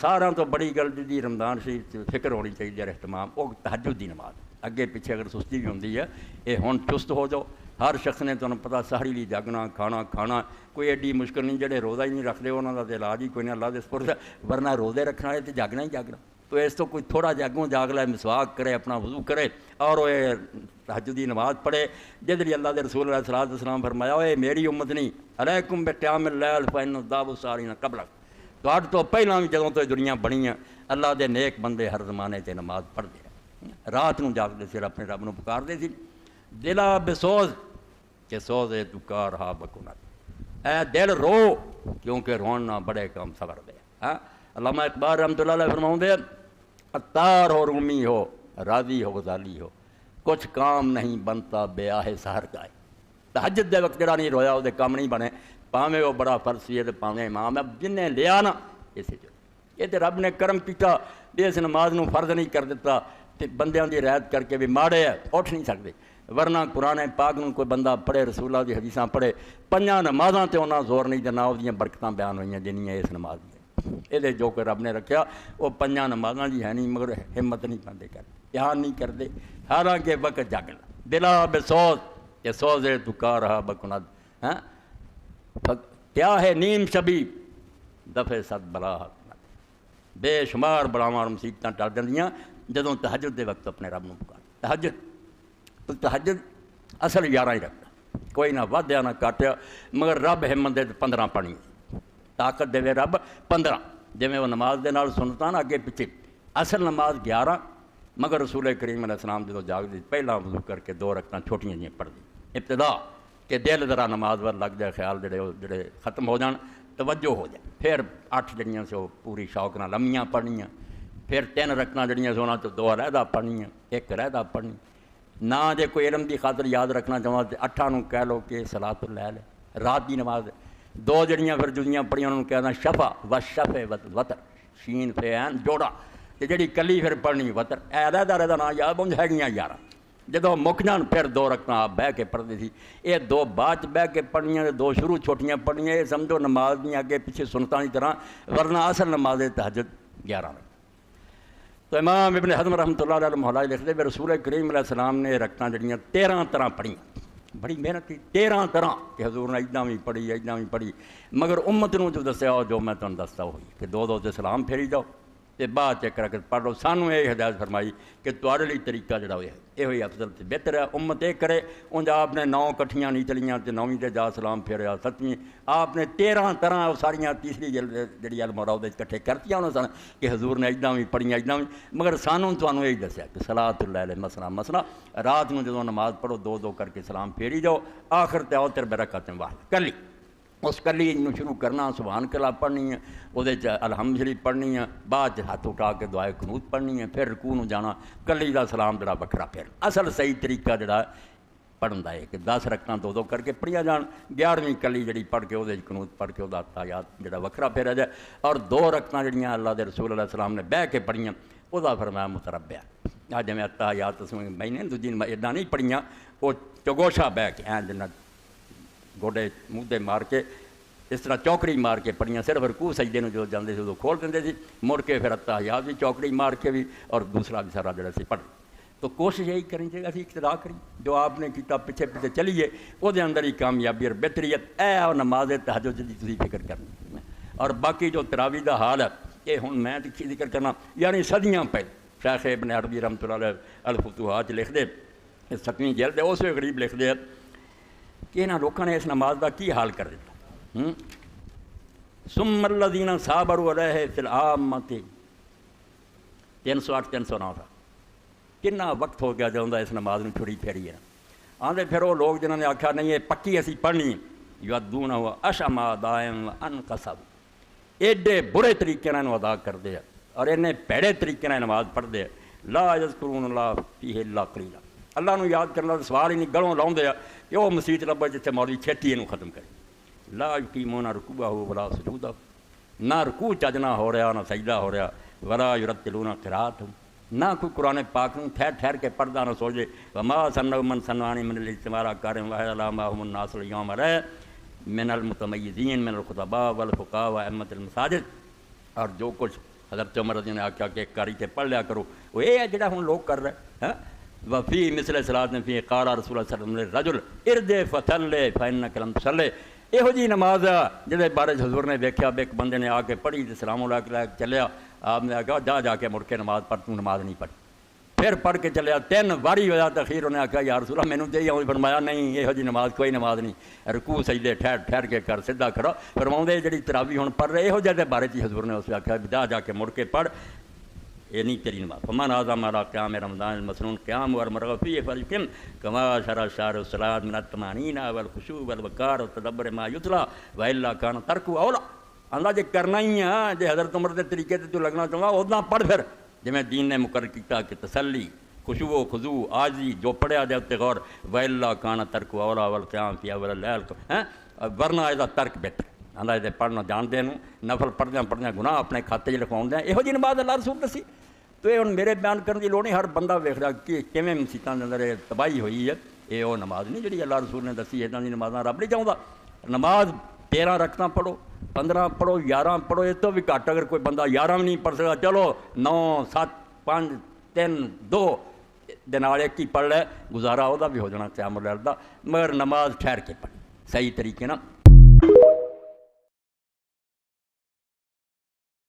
سارا تو بڑی گل جی رمضان شریف فکر ہونی چاہیے اہتمام وہ تہجد دی نماز اگے پیچھے اگر سستی بھی ہوندی ہے یہ ہن چست ہو جاؤ ہر شخص نے تمہیں پتا سہری لی جاگنا کھانا کوئی ایڈی مشکل نہیں جڑے روزہ ہی نہیں رکھتے انہوں کا علاج ہی کوئی نہیں اللہ دے سپرد ورنہ روزے رکھنا ہے تو جاگنا ہی جاگنا تو اس تو کوئی تھوڑا جاگوں جاگ لے مسواک کرے اپنا وضو کرے اور وہ تہجد دی نماز پڑھے جس لیے اللہ دے رسول علیہ الصلوۃ والسلام فرمایا اے میری امت نہیں علیکم بقیام اللیل فإنہ داب الصالحین قبلک تو پہلے بھی جدوں تو دنیا بنی ہے اللہ دے نیک بندے ہر زمانے تے نماز پڑھتے ہیں رات نو جاگتے سی اپنے رب نو پکارتے سی دلا بسوز کہ سوزے تو کار ہا بکنت اے دل رو کیونکہ رونا بڑے کام صبر دے علامہ اقبال رحمۃ اللہ علیہ فرماؤں دے عطار ہو رومی ہو راضی ہو غزالی ہو کچھ کام نہیں بنتا بے آہ سحر گائے تہجد دے وقت جڑا نہیں رویا وہ کام نہیں بنے پاویں وہ بڑا فرض سی ہے پاویں امام ہے جن نے لیا نا اسے جو یہ تو رب نے کرم کیتا اس نماز نو فرض نہیں کر دیتا تے بندیاں دی رعایت کر کے بھی ماڑے ہے اٹھ نہیں سکتے ورنہ قرآن پاک نو کوئی بندہ پڑھے رسول اللہ دی حدیثاں پڑھے پنجاں نمازاں تے انہاں زور نہیں دینا وہ برکتاں بیان ہوئیاں جنیاں اس نماز دی یہ جو کہ رب نے رکھیا وہ پنجاں نمازاں دی ہے نہیں مگر ہمت نہیں پاندے کر دھیان نہیں کرتے حالانکہ وقت جاگنا دلا بسوز کہ سوزے تو کار ہا بکنت کیا ہے نیم شبی دفع صد بلا بے شمار بڑاواں مصیبتاں ٹل جاندیاں جدوں تہجد دے وقت اپنے رب نو پکار تہجد اصل 11 ہی رکھتا کوئی نہ ودیا نہ کٹیا مگر رب ہمت دے 15 پڑھنی طاقت دے رب 15 جویں وہ نماز دے نال سنتا نا اگے پیچھے اصل نماز 11 مگر رسول کریم علیہ السلام جدوں جاگدی پہلا وضو کر کے 2 رکعتاں چھوٹیاں جیاں پڑھدی ابتدا کہ دل ذرا نماز ور لگ جائے خیال جڑے ختم ہو جان توجہ ہو جائے پھر 8 جڑیاں سے وہ پوری شوق نال لمیاں پڑھنیاں پھر 3 رکعتاں جڑیاں سے انہاں تو 2 علیحدہ پڑھنیاں 1 علیحدہ پڑھنی نہ جے کوئی علم دی خاطر یاد رکھنا چاہواں تے 8 نو کہہ لو کہ صلاۃ اللیل رات دی نماز 2 جڑیاں پھر جدیاں پڑھیاں انہوں کہنا شفا و شفے وتر شین فے عین جوڑا تے جڑی کلی پھر پڑھنی وتر علیحدہ نہ یاد بونج ہے گیاں 11 جدوں مک جان پھر 2 رکعتاں آپ بہ کے پڑھتے سی یہ 2 بعد بہ کے پڑھنیاں 2 شروع چھوٹیاں پڑھنیاں یہ سمجھو نماز دیاں اگے پیچھے سنتاں دی طرح ورنہ اصل نماز تہجد 11 تو امام ابن حزم رحمۃ اللہ علیہ مولا لکھتے ہیں رسول کریم علیہ السلام نے رکعتاں جڑیاں 13 طرح پڑھیاں بڑی محنت کی 13 طرح کہ حضور نے اجداں بھی پڑھی مگر امت نو جو دسیا جو میں تمہیں دستا ہوئی کہ 2 تے سلام پھیری جاؤ تے بعد چیک رکھ پڑھ لو سانوں یہ ہدایت فرمائی کہ تہاڈے لئی طریقہ جڑا ہویا ہے یہ ہوئی افضل تے بہتر ہے امت یہ کرے اونج آپ نے 9 کٹھیاں نہیں چلیاں تے 9ویں تے جا سلام پھیریا 7ویں آپ نے 13 طرح ساریاں تیسری جڑی المولا دے اکٹھے کرتیاں انہاں سن کہ حضور نے اجداں بھی پڑھیاں اجداں بھی مگر سانوں تانوں یہی دسیا کہ صلاۃ اللیل مثلا رات نو جدوں نماز پڑھو 2 کر کے سلام پھیری جاؤ آخر تے اوتر برکاتیں واحد کلی اس کلی نو شروع کرنا سبحان کلا پڑھنی ہے وہ الحمد شریف پڑھنی ہے بعد ہاتھ اٹھا کے دعائے قنوت پڑھنی ہے پھر رکوع نو جانا کلی دا سلام جڑا بکھرا پھر اصل صحیح طریقہ جڑا پڑھن دا ہے کہ 10 رکعتاں 2 کر کے پڑھیا جان 11ویں کلی جڑی پڑھ کے وہ قنوت پڑھ کے وہ تحیات جڑا وکھرا پھیرا جائے اور 2 رکعتاں جڑیاں اللہ دے رسول علیہ السلام نے بہ کے پڑھیاں وہ فرمایا متربع جویں تحیات میں نے دوجی ادا نہیں پڑھیاں وہ چگوشا بہ کے جنت گوڈے منہ دے مار کے اس طرح چوکڑی مار کے پڑھیاں صرف رکوع سجدے نو جو جاندے سی ادو کھول دیں سی مڑ کے پھر تحیات بھی چوکڑی مار کے بھی اور دوسرا بھی سارا جڑا سی پڑھ تو کوشش یہی کرنی چاہیے اسی اقتدا کری جو آپ نے کیتا پیچھے چلیے وہ اندر ہی کامیابی اور بہتریت اور نماز تہجد دی تسی فکر کرنی اور باقی جو تراویح دا حال ہے یہ ہن میں ذکر کرنا یعنی صدیاں پہلے شیخ ابن عربی رحمۃ اللہ علیہ الفتوحات لکھ دے 7ویں جلد اس سے غریب لکھ دے کہ انہاں لوکاں نے اس نماز دا کی حال کر دیتا ثم الذین صابروا علیہ فی العامۃ 308 309 تھا کنا وقت ہو گیا جدوں اس نماز نو چھڑی پھیری ہے آندے پھر وہ لوگ جنہوں نے آکھا نہیں یہ پکی اسی پڑھنی یؤدونہ اشما دائم انقصب ایڈے برے طریقے نال ادا کرتے ہیں اور انہیں پیڑے طریقے نال نماز پڑھتے ہیں لا یذکرون اللہ فیہ الا قلیلا اللہ نو یاد کرنا سوال ہی نہیں گلوں لاؤندے کہ وہ مسیت لبے جتھے مولوی چھٹی یہ ختم کرے لا یقیمون رکوعہ ولا سجودہ نہ رکوع چجنا ہو رہا نہ سجدہ ہو رہا ولا یرتلون قرأۃ نہ کوئی قرآن پاک نو ٹھہر کے پڑھدا نہ سوچے وما سنوا من سنوانی من الاجتماع کارم واحد علامہم الناس اليوم علیہ من المتمیزین من الخطباء والفقہاء وائمۃ المساجد اور جو کچھ حضرت عمر رضی نے آخیا کہ ایک کاری تے پڑھ لیا کرو، وہ یہ ہے جڑا ہن لوگ کر رہے ہیں۔ وفی مثل صلاۃ فی قال رسول اللہ صلی اللہ علیہ وسلم رجل ارد فصلی فانک لم تصلی، یہو جی نماز ہے جہدے بارے حضور نے ویکھیا ایک بندے نے آ کے پڑھی تے سلام علیکم چلیا، آپ نے آخیا جا کے مڑ کے نماز پڑھ، تو نماز نہیں پڑھی، پھر پڑھ کے چلیا 3 واری ہوا تاخیر، انہیں آخیا یا رسول اللہ مینوں چاہیے، فرمایا نہیں یہو جی نماز کوئی نماز نہیں، رکوع سجدے ٹھہر کے کر سیدھا کھڑا، فرماؤندے جڑی تراویح ہن پڑھ رہے یہو جہے بارے چ حضور نے اس آخیا جا کے مڑ کے پڑھ، یہ نہیں تیری نماز۔ فمن اعظم علی قیام رمضان المسنون قیام والمرغب فیہ فلیقم کما شرع شهر الصلاۃ من الطمانینہ والخشوع والوقار والتدبر ما یتلی والا کان ترک اولا، آندا جے کرنا ہی ہے جے حضرت عمر دے طریقے تے تو لگنا چاہتا اوداں پڑھ، پھر جویں دین نے مقرر کیتا کہ تسلی خشوع و خضوع عاجزی جو پڑھیا دے تے غور، والا کان ترک اولا والقیام فی اول اللیل، ورنہ ادا ترک بہتر، آندا یہ پڑھنا جانتے ہیں، نفل پڑھدیاں گناہ اپنے کھاتے چ لکھواؤندے یہو جی نماز اللہ رسول دسی۔ تو یہ ہن میرے بیان کرنے کی لوڑ نہیں، ہر بندہ ویکھ رہا کہ کیویں مسیتاں دے اندر تباہی ہوئی ہے، یہ وہ نماز نہیں جڑی اللہ رسول نے دسی، اتنا دی نمازاں رب نہیں چاہتا۔ نماز 13 رکعتاں پڑھو، 15 پڑھو، 11 پڑھو، اس تو بھی گھٹ اگر کوئی بندہ 11 بھی نہیں پڑھ سکتا چلو 9 7 5 3 2 دے نال ایک ہی پڑھ لے، گزارا وہ بھی ہو جانا قیام اللیل دا، مگر نماز ٹھہر کے پڑھی صحیح طریقے نال۔